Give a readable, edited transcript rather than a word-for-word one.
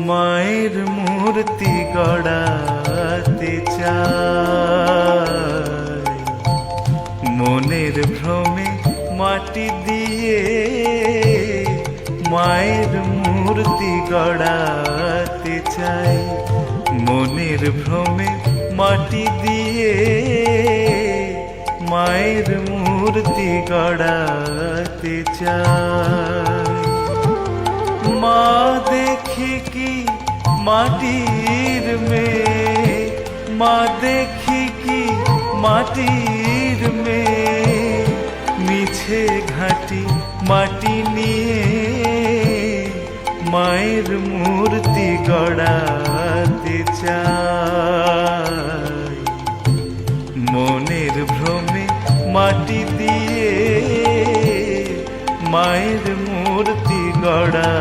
মায়ের মূর্তি গড়াতে চাই, মনের ভ্রমে মাটি দিয়ে মায়ের মূর্তি গড়াতে চাই, মনের ভ্রমে মাটি দিয়ে মায়ের মূর্তি গড়াতে চাই। মা দেখি কি মাটির মেয়ে, মা দেখি কি মাটির মেয়ে, মিছে ঘাটি মাটি নিয়ে মায়ের মূর্তি গড়াতে চাই, মনের ভ্রমে মাটি দিয়ে মায়ের মূর্তি গড়া